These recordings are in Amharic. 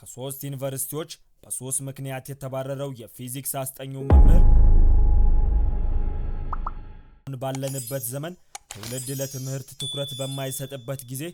ከ3 ዩኒቨርሲቲዎች በ3 ምክንያት የተባረረው የፊዚክስ አስጠኚው መምህር ባለንበት ዘመን ትውልድ ለትምህርት ትኩረት በማይሰጥበት ጊዜ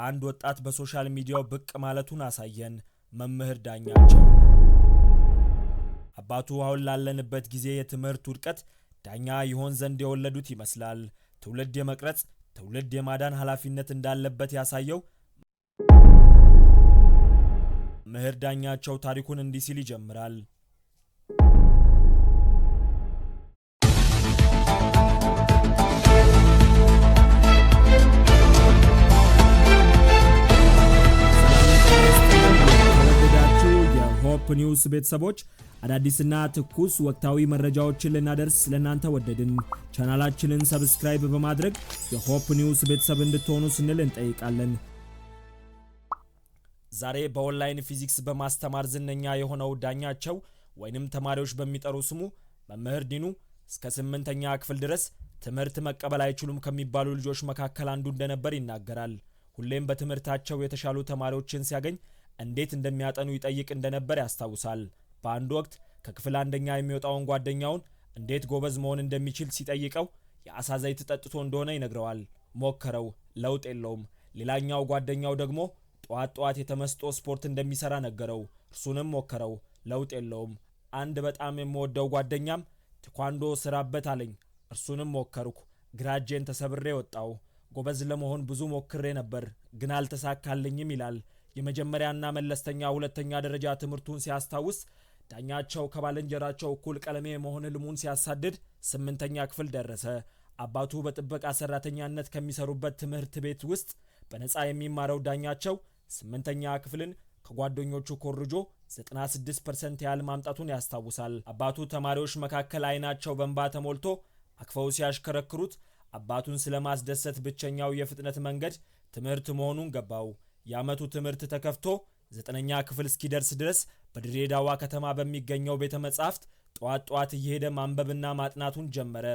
አንድ ወጣት በሶሻል ሚዲያው ብቅ ማለቱን አሳየን። መምህር ዳኛቸው አባቱ አሁን ላለንበት ጊዜ የትምህርት ውድቀት ዳኛ ይሆን ዘንድ የወለዱት ይመስላል። ትውልድ የመቅረጽ ትውልድ የማዳን ኃላፊነት እንዳለበት ያሳየው መምህር ዳኛቸው ታሪኩን እንዲህ ሲል ይጀምራል። ሆፕ ኒውስ ቤተሰቦች አዳዲስና ትኩስ ወቅታዊ መረጃዎችን ልናደርስ ለናንተ ወደድን። ቻናላችንን ሰብስክራይብ በማድረግ የሆፕ ኒውስ ቤተሰብ እንድትሆኑ ስንል እንጠይቃለን። ዛሬ በኦንላይን ፊዚክስ በማስተማር ዝነኛ የሆነው ዳኛቸው ወይንም ተማሪዎች በሚጠሩ ስሙ መምህር ዲኑ እስከ 8ኛ ክፍል ድረስ ትምህርት መቀበል አይችሉም ከሚባሉ ልጆች መካከል አንዱ እንደነበር ይናገራል። ሁሌም በትምህርታቸው የተሻሉ ተማሪዎችን ሲያገኝ እንዴት እንደሚያጠኑ ይጠይቅ እንደነበር ያስታውሳል። በአንድ ወቅት ከክፍል አንደኛ የሚወጣውን ጓደኛውን እንዴት ጎበዝ መሆን እንደሚችል ሲጠይቀው የአሳ ዘይት ጠጥቶ እንደሆነ ይነግረዋል። ሞከረው፣ ለውጥ የለውም። ሌላኛው ጓደኛው ደግሞ ጧት የተመስጦ ስፖርት እንደሚሰራ ነገረው። እርሱንም ሞከረው፣ ለውጥ የለውም። አንድ በጣም የምወደው ጓደኛም ቴኳንዶ ስራበት አለኝ። እርሱንም ሞከርኩ፣ ግራ እጄን ተሰብሬ ወጣው። ጎበዝ ለመሆን ብዙ ሞክሬ ነበር፣ ግን አልተሳካልኝም ይላል። የመጀመሪያና መለስተኛ ሁለተኛ ደረጃ ትምህርቱን ሲያስታውስ ዳኛቸው ከባልንጀራቸው እኩል ቀለሜ መሆን ህልሙን ሲያሳድድ 8ኛ ክፍል ደረሰ። አባቱ በጥበቃ ሰራተኛነት ከሚሰሩበት ትምህርት ቤት ውስጥ በነፃ የሚማረው ዳኛቸው 8ኛ ክፍልን ከጓደኞቹ ኮርጆ 96% ያህል ማምጣቱን ያስታውሳል። አባቱ ተማሪዎች መካከል አይናቸው በእንባ ተሞልቶ አክፈው ሲያሽከረክሩት አባቱን ስለማስደሰት ብቸኛው የፍጥነት መንገድ ትምህርት መሆኑን ገባው። የዓመቱ ትምህርት ተከፍቶ 9ኛ ክፍል እስኪደርስ ድረስ በድሬዳዋ ከተማ በሚገኘው ቤተ መጻሕፍት ጧት እየሄደ ማንበብና ማጥናቱን ጀመረ።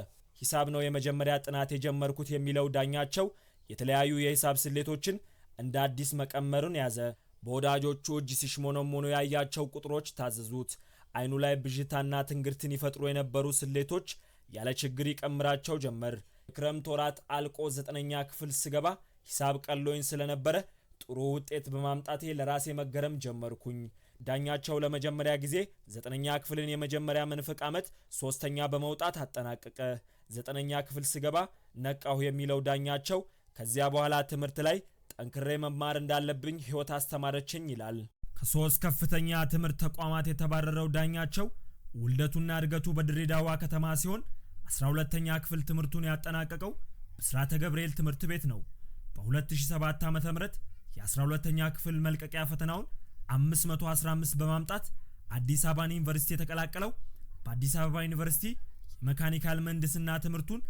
ሂሳብ ነው የመጀመሪያ ጥናት የጀመርኩት የሚለው ዳኛቸው የተለያዩ የሂሳብ ስሌቶችን እንደ አዲስ መቀመርን ያዘ። በወዳጆቹ እጅ ሲሽሞነሞኑ ያያቸው ቁጥሮች ታዘዙት። አይኑ ላይ ብዥታና ትንግርትን ይፈጥሩ የነበሩ ስሌቶች ያለ ችግር ይቀምራቸው ጀመር። ክረምት ወራት አልቆ 9ኛ ክፍል ስገባ ሂሳብ ቀሎኝ ስለነበረ ጥሩ ውጤት በማምጣቴ ለራሴ መገረም ጀመርኩኝ። ዳኛቸው ለመጀመሪያ ጊዜ 9ኛ ክፍልን የመጀመሪያ መንፈቅ ዓመት 3ኛ በመውጣት አጠናቀቀ። 9ኛ ክፍል ስገባ ነቃሁ የሚለው ዳኛቸው ከዚያ በኋላ ትምህርት ላይ ጠንክሬ መማር እንዳለብኝ ሕይወት አስተማረችኝ ይላል። ከ3 ከፍተኛ ትምህርት ተቋማት የተባረረው ዳኛቸው ውልደቱና እድገቱ በድሬዳዋ ከተማ ሲሆን 12ኛ ክፍል ትምህርቱን ያጠናቀቀው ብስራተ ገብርኤል ትምህርት ቤት ነው። በ2007 ዓ.ም የ12ኛ ክፍል መልቀቂያ ፈተናውን 515 በማምጣት አዲስ አበባ ዩኒቨርሲቲ የተቀላቀለው በአዲስ አበባ ዩኒቨርሲቲ የመካኒካል ምህንድስና ትምህርቱን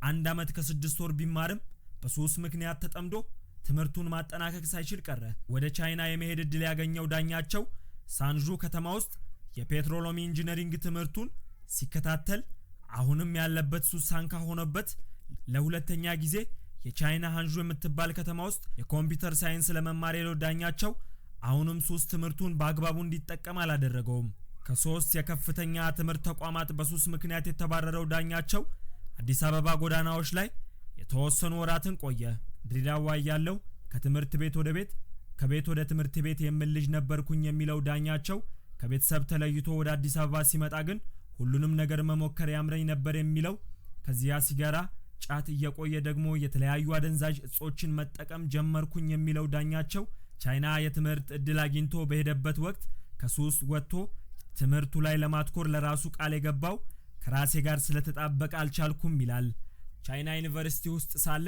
1 ዓመት ከ6 ወር ቢማርም በሱስ ምክንያት ተጠምዶ ትምህርቱን ማጠናቀቅ ሳይችል ቀረ። ወደ ቻይና የመሄድ ዕድል ያገኘው ዳኛቸው ሳንዡ ከተማ ውስጥ የፔትሮሎሚ ኢንጂነሪንግ ትምህርቱን ሲከታተል አሁንም ያለበት ሱስ ሳንካ ሆነበት። ለሁለተኛ ጊዜ የቻይና ሃንዡ የምትባል ከተማ ውስጥ የኮምፒውተር ሳይንስ ለመማር የለው ዳኛቸው አሁንም ሱስ ትምህርቱን በአግባቡ እንዲጠቀም አላደረገውም። ከ3 የከፍተኛ ትምህርት ተቋማት በሱስ ምክንያት የተባረረው ዳኛቸው አዲስ አበባ ጎዳናዎች ላይ የተወሰኑ ወራትን ቆየ። ድሬዳዋ ያለው ከትምህርት ቤት ወደ ቤት ከቤት ወደ ትምህርት ቤት የምን ልጅ ነበርኩኝ የሚለው ዳኛቸው ከቤተሰብ ተለይቶ ወደ አዲስ አበባ ሲመጣ ግን ሁሉንም ነገር መሞከር ያምረኝ ነበር የሚለው ከዚያ ሲጋራ ጫት እየቆየ ደግሞ የተለያዩ አደንዛዥ እጾችን መጠቀም ጀመርኩኝ የሚለው ዳኛቸው ቻይና የትምህርት ዕድል አግኝቶ በሄደበት ወቅት ከሱስ ወጥቶ ትምህርቱ ላይ ለማትኮር ለራሱ ቃል የገባው ከራሴ ጋር ስለተጣበቀ አልቻልኩም ይላል። ቻይና ዩኒቨርሲቲ ውስጥ ሳለ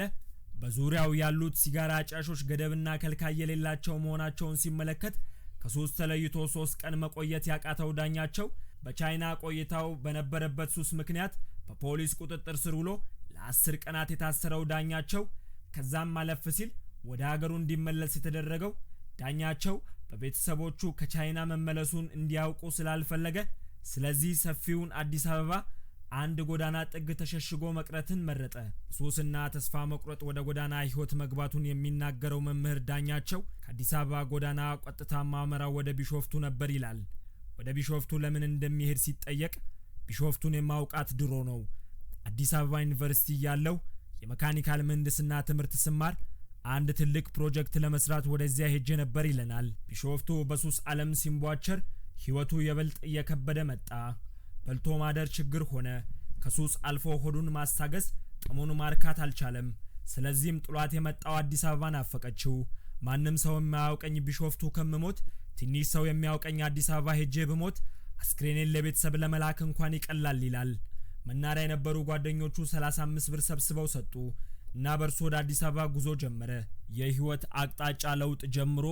በዙሪያው ያሉት ሲጋራ አጫሾች ገደብና ከልካይ የሌላቸው መሆናቸውን ሲመለከት ከሱስ ተለይቶ 3 ቀን መቆየት ያቃተው ዳኛቸው በቻይና ቆይታው በነበረበት ሱስ ምክንያት በፖሊስ ቁጥጥር ስር ውሎ ለ10 ቀናት የታሰረው ዳኛቸው ከዛም ማለፍ ሲል ወደ ሀገሩ እንዲመለስ የተደረገው ዳኛቸው በቤተሰቦቹ ከቻይና መመለሱን እንዲያውቁ ስላልፈለገ ስለዚህ ሰፊውን አዲስ አበባ አንድ ጎዳና ጥግ ተሸሽጎ መቅረትን መረጠ። ሱስና ተስፋ መቁረጥ ወደ ጎዳና ህይወት መግባቱን የሚናገረው መምህር ዳኛቸው ከአዲስ አበባ ጎዳና ቀጥታ ማመራው ወደ ቢሾፍቱ ነበር ይላል። ወደ ቢሾፍቱ ለምን እንደሚሄድ ሲጠየቅ ቢሾፍቱን የማውቃት ድሮ ነው። አዲስ አበባ ዩኒቨርሲቲ ያለው የመካኒካል ምህንድስና ትምህርት ስማር አንድ ትልቅ ፕሮጀክት ለመስራት ወደዚያ ሄጄ ነበር ይለናል። ቢሾፍቱ በሱስ ዓለም ሲንቧቸር ህይወቱ የበልጥ እየከበደ መጣ። በልቶ ማደር ችግር ሆነ። ከሱስ አልፎ ሆዱን ማስታገስ ጥሙን ማርካት አልቻለም። ስለዚህም ጥሏት የመጣው አዲስ አበባ ናፈቀችው። ማንም ሰው የማያውቀኝ ቢሾፍቱ ከምሞት ትንሽ ሰው የሚያውቀኝ አዲስ አበባ ሄጄ ብሞት አስክሬኔን ለቤተሰብ ለመላክ እንኳን ይቀላል ይላል። መናሪያ የነበሩ ጓደኞቹ 35 ብር ሰብስበው ሰጡ እና በርሱ ወደ አዲስ አበባ ጉዞ ጀመረ። የህይወት አቅጣጫ ለውጥ ጀምሮ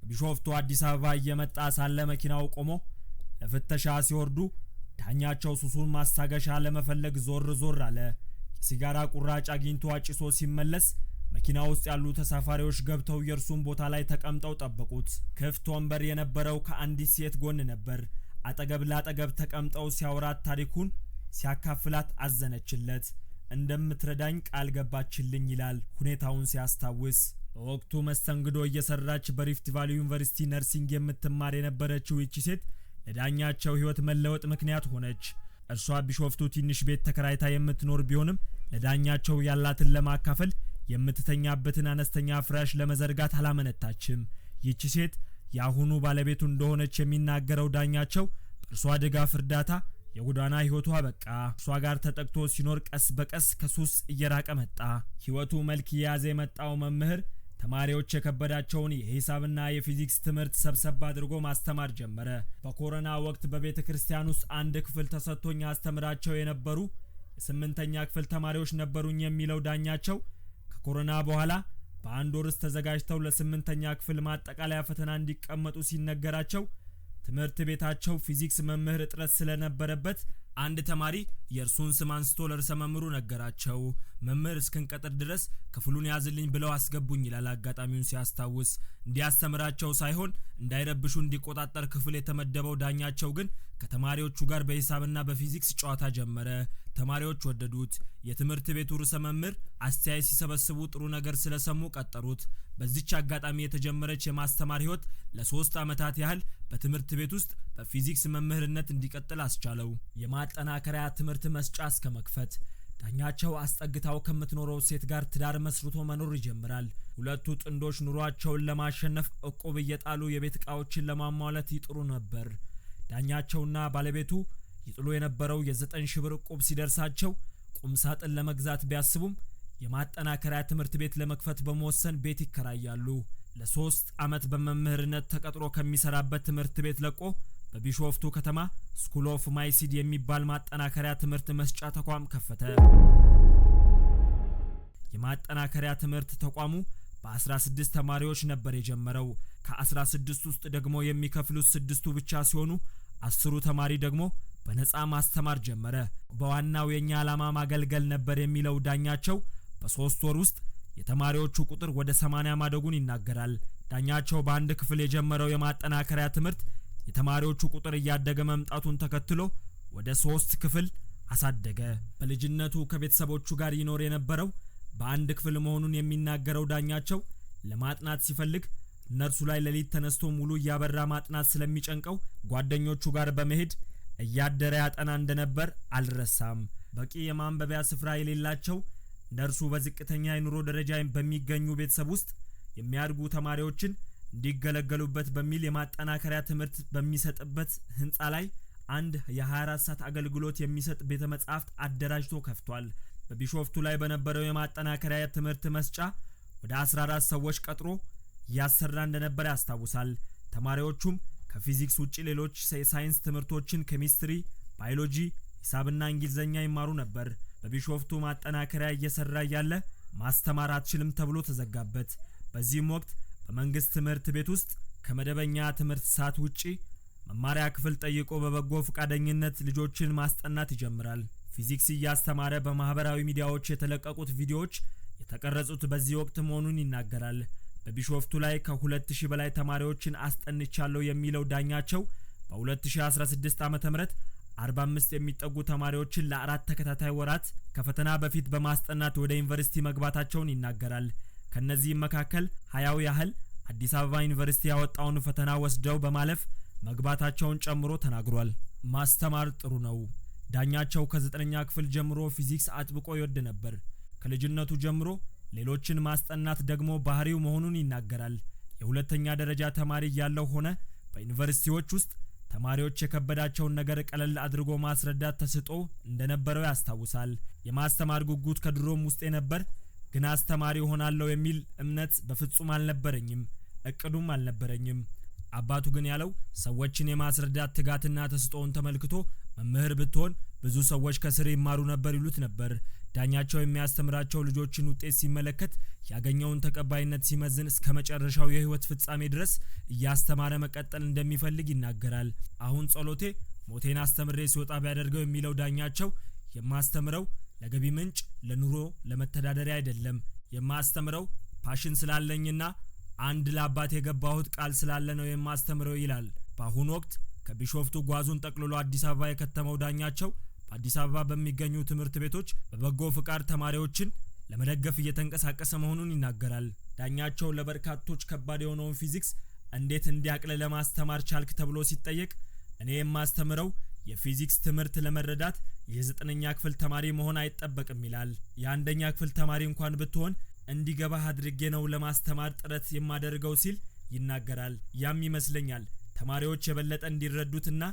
ቢሾፍቱ አዲስ አበባ እየመጣ ሳለ መኪናው ቆሞ ለፍተሻ ሲወርዱ ዳኛቸው ሱሱን ማስታገሻ ለመፈለግ ዞር አለ። የሲጋራ ቁራጭ አግኝቶ አጭሶ ሲመለስ መኪና ውስጥ ያሉ ተሳፋሪዎች ገብተው የእርሱን ቦታ ላይ ተቀምጠው ጠበቁት። ክፍት ወንበር የነበረው ከአንዲት ሴት ጎን ነበር። አጠገብ ላጠገብ ተቀምጠው ሲያወራት ታሪኩን ሲያካፍላት አዘነችለት። እንደምትረዳኝ ቃል ገባችልኝ ይላል ሁኔታውን ሲያስታውስ። በወቅቱ መስተንግዶ እየሰራች በሪፍት ቫሊ ዩኒቨርሲቲ ነርሲንግ የምትማር የነበረችው ይቺ ሴት ለዳኛቸው ህይወት መለወጥ ምክንያት ሆነች። እርሷ ቢሾፍቱ ትንሽ ቤት ተከራይታ የምትኖር ቢሆንም ለዳኛቸው ያላትን ለማካፈል የምትተኛበትን አነስተኛ ፍራሽ ለመዘርጋት አላመነታችም። ይቺ ሴት ያሁኑ ባለቤቱ እንደሆነች የሚናገረው ዳኛቸው በእርሷ ድጋፍ እርዳታ የጎዳና ህይወቱ አበቃ። እርሷ ጋር ተጠቅቶ ሲኖር ቀስ በቀስ ከሱስ እየራቀ መጣ። ህይወቱ መልክ የያዘ የመጣው መምህር ተማሪዎች የከበዳቸውን የሂሳብና የፊዚክስ ትምህርት ሰብሰብ አድርጎ ማስተማር ጀመረ። በኮሮና ወቅት በቤተ ክርስቲያን ውስጥ አንድ ክፍል ተሰጥቶኝ አስተምራቸው የነበሩ የ8ኛ ክፍል ተማሪዎች ነበሩኝ የሚለው ዳኛቸው ከኮሮና በኋላ በአንድ ወር ተዘጋጅተው ለ8ኛ ክፍል ማጠቃለያ ፈተና እንዲቀመጡ ሲነገራቸው ትምህርት ቤታቸው ፊዚክስ መምህር እጥረት ስለነበረበት አንድ ተማሪ የእርሱን ስም አንስቶ ለርዕሰ መምህሩ ነገራቸው። መምህር እስክንቀጥር ድረስ ክፍሉን ያዝልኝ ብለው አስገቡኝ ይላል አጋጣሚውን ሲያስታውስ። እንዲያስተምራቸው ሳይሆን እንዳይረብሹ እንዲቆጣጠር ክፍል የተመደበው ዳኛቸው ግን ከተማሪዎቹ ጋር በሂሳብና በፊዚክስ ጨዋታ ጀመረ። ተማሪዎች ወደዱት። የትምህርት ቤቱ ርዕሰ መምህር አስተያየት ሲሰበስቡ ጥሩ ነገር ስለሰሙ ቀጠሩት። በዚች አጋጣሚ የተጀመረች የማስተማር ህይወት ለ3 አመታት ያህል በትምህርት ቤት ውስጥ በፊዚክስ መምህርነት እንዲቀጥል አስቻለው። የማጠናከሪያ ትምህርት መስጫ እስከ መክፈት ዳኛቸው አስጠግታው ከምትኖረው ሴት ጋር ትዳር መስርቶ መኖር ይጀምራል። ሁለቱ ጥንዶች ኑሯቸውን ለማሸነፍ እቁብ እየጣሉ የቤት ዕቃዎችን ለማሟላት ይጥሩ ነበር። ዳኛቸውና ባለቤቱ ይጥሉ የነበረው የ9,000 ብር እቁብ ሲደርሳቸው ቁም ሳጥን ለመግዛት ቢያስቡም የማጠናከሪያ ትምህርት ቤት ለመክፈት በመወሰን ቤት ይከራያሉ። ለ3 አመት በመምህርነት ተቀጥሮ ከሚሰራበት ትምህርት ቤት ለቆ በቢሾፍቱ ከተማ ስኩል ኦፍ ማይሲድ የሚባል ማጠናከሪያ ትምህርት መስጫ ተቋም ከፈተ። የማጠናከሪያ ትምህርት ተቋሙ በ16 ተማሪዎች ነበር የጀመረው። ከ16 ውስጥ ደግሞ የሚከፍሉት 6ቱ ብቻ ሲሆኑ 10ሩ ተማሪ ደግሞ በነፃ ማስተማር ጀመረ። በዋናው የኛ ዓላማ ማገልገል ነበር የሚለው ዳኛቸው በ3 ወር ውስጥ የተማሪዎቹ ቁጥር ወደ 80 ማደጉን ይናገራል። ዳኛቸው በአንድ ክፍል የጀመረው የማጠናከሪያ ትምህርት የተማሪዎቹ ቁጥር እያደገ መምጣቱን ተከትሎ ወደ 3 ክፍል አሳደገ። በልጅነቱ ከቤተሰቦቹ ጋር ይኖር የነበረው በአንድ ክፍል መሆኑን የሚናገረው ዳኛቸው ለማጥናት ሲፈልግ እነርሱ ላይ ሌሊት ተነስቶ ሙሉ እያበራ ማጥናት ስለሚጨንቀው ጓደኞቹ ጋር በመሄድ እያደረ ያጠና እንደነበር አልረሳም። በቂ የማንበቢያ ስፍራ የሌላቸው እንደርሱ በዝቅተኛ የኑሮ ደረጃ በሚገኙ ቤተሰብ ውስጥ የሚያድጉ ተማሪዎችን እንዲገለገሉበት በሚል የማጠናከሪያ ትምህርት በሚሰጥበት ህንጻ ላይ አንድ የ24 ሰዓት አገልግሎት የሚሰጥ ቤተ መጻሕፍት አደራጅቶ ከፍቷል። በቢሾፍቱ ላይ በነበረው የማጠናከሪያ ትምህርት መስጫ ወደ 14 ሰዎች ቀጥሮ ያሰራ እንደነበር ያስታውሳል። ተማሪዎቹም ከፊዚክስ ውጪ ሌሎች ሳይንስ ትምህርቶችን ኬሚስትሪ፣ ባዮሎጂ፣ ሂሳብና እንግሊዘኛ ይማሩ ነበር። በቢሾፍቱ ማጠናከሪያ እየሰራ ያለ ማስተማር አትችልም ተብሎ ተዘጋበት። በዚህም ወቅት በመንግስት ትምህርት ቤት ውስጥ ከመደበኛ ትምህርት ሰዓት ውጪ መማሪያ ክፍል ጠይቆ በበጎ ፈቃደኝነት ልጆችን ማስጠናት ይጀምራል። ፊዚክስ እያስተማረ በማህበራዊ ሚዲያዎች የተለቀቁት ቪዲዮዎች የተቀረጹት በዚህ ወቅት መሆኑን ይናገራል። በቢሾፍቱ ላይ ከ2000 በላይ ተማሪዎችን አስጠንቻለሁ የሚለው ዳኛቸው በ2016 ዓ.ም 45 የሚጠጉ ተማሪዎችን ለ4 ተከታታይ ወራት ከፈተና በፊት በማስጠናት ወደ ዩኒቨርሲቲ መግባታቸውን ይናገራል። ከነዚህም መካከል 20 ያህል አዲስ አበባ ዩኒቨርሲቲ ያወጣውን ፈተና ወስደው በማለፍ መግባታቸውን ጨምሮ ተናግሯል። ማስተማር ጥሩ ነው። ዳኛቸው ከ9ኛ ክፍል ጀምሮ ፊዚክስ አጥብቆ ይወድ ነበር። ከልጅነቱ ጀምሮ ሌሎችን ማስጠናት ደግሞ ባህሪው መሆኑን ይናገራል። የሁለተኛ ደረጃ ተማሪ ያለው ሆነ በዩኒቨርሲቲዎች ውስጥ ተማሪዎች የከበዳቸውን ነገር ቀለል አድርጎ ማስረዳት ተስጦ እንደነበረው ያስታውሳል። የማስተማር ጉጉት ከድሮም ውስጥ ነበር፣ ግን አስተማሪ ሆናለሁ የሚል እምነት በፍጹም አልነበረኝም፣ እቅዱም አልነበረኝም። አባቱ ግን ያለው ሰዎችን የማስረዳት ትጋትና ተስጦውን ተመልክቶ መምህር ብትሆን ብዙ ሰዎች ከስር ይማሩ ነበር ይሉት ነበር። ዳኛቸው የሚያስተምራቸው ልጆችን ውጤት ሲመለከት ያገኘውን ተቀባይነት ሲመዝን እስከ መጨረሻው የህይወት ፍጻሜ ድረስ እያስተማረ መቀጠል እንደሚፈልግ ይናገራል። አሁን ጸሎቴ ሞቴን አስተምሬ ሲወጣ ቢያደርገው የሚለው ዳኛቸው የማስተምረው ለገቢ ምንጭ፣ ለኑሮ፣ ለመተዳደሪያ አይደለም። የማስተምረው ፓሽን ስላለኝና አንድ ለአባቴ የገባሁት ቃል ስላለ ነው የማስተምረው ይላል። በአሁኑ ወቅት ከቢሾፍቱ ጓዙን ጠቅልሎ አዲስ አበባ የከተመው ዳኛቸው በአዲስ አበባ በሚገኙ ትምህርት ቤቶች በበጎ ፍቃድ ተማሪዎችን ለመደገፍ እየተንቀሳቀሰ መሆኑን ይናገራል። ዳኛቸው ለበርካቶች ከባድ የሆነውን ፊዚክስ እንዴት እንዲያቅል ለማስተማር ቻልክ ተብሎ ሲጠየቅ እኔ የማስተምረው የፊዚክስ ትምህርት ለመረዳት የ9ኛ ክፍል ተማሪ መሆን አይጠበቅም ይላል። የ1ኛ ክፍል ተማሪ እንኳን ብትሆን እንዲገባህ አድርጌ ነው ለማስተማር ጥረት የማደርገው ሲል ይናገራል። ያም ይመስለኛል ተማሪዎች የበለጠ እንዲረዱትና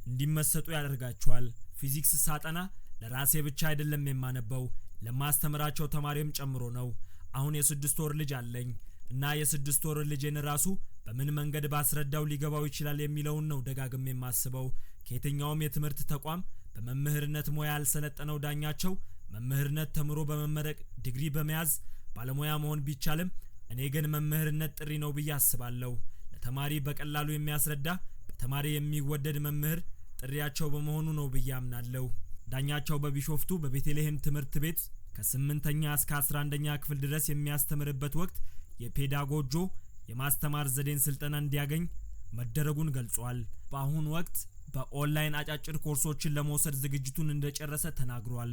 እንዲመሰጡ ያደርጋቸዋል። ፊዚክስ ሳጠና ለራሴ ብቻ አይደለም የማነበው፣ ለማስተምራቸው ተማሪም ጨምሮ ነው። አሁን የ6 ወር ልጅ አለኝ እና የ6 ወር ልጅን ራሱ በምን መንገድ ባስረዳው ሊገባው ይችላል የሚለውን ነው ደጋግሜ የማስበው። ከየትኛውም የትምህርት ተቋም በመምህርነት ሙያ ያልሰለጠነው ዳኛቸው መምህርነት ተምሮ በመመረቅ ዲግሪ በመያዝ ባለሙያ መሆን ቢቻልም እኔ ግን መምህርነት ጥሪ ነው ብዬ አስባለሁ። ለተማሪ በቀላሉ የሚያስረዳ በተማሪ የሚወደድ መምህር ጥሪያቸው በመሆኑ ነው ብዬ አምናለሁ። ዳኛቸው በቢሾፍቱ በቤተልሔም ትምህርት ቤት ከ8ኛ እስከ 11ኛ ክፍል ድረስ የሚያስተምርበት ወቅት የፔዳጎጆ የማስተማር ዘዴን ስልጠና እንዲያገኝ መደረጉን ገልጿል። በአሁኑ ወቅት በኦንላይን አጫጭር ኮርሶችን ለመውሰድ ዝግጅቱን እንደጨረሰ ተናግሯል።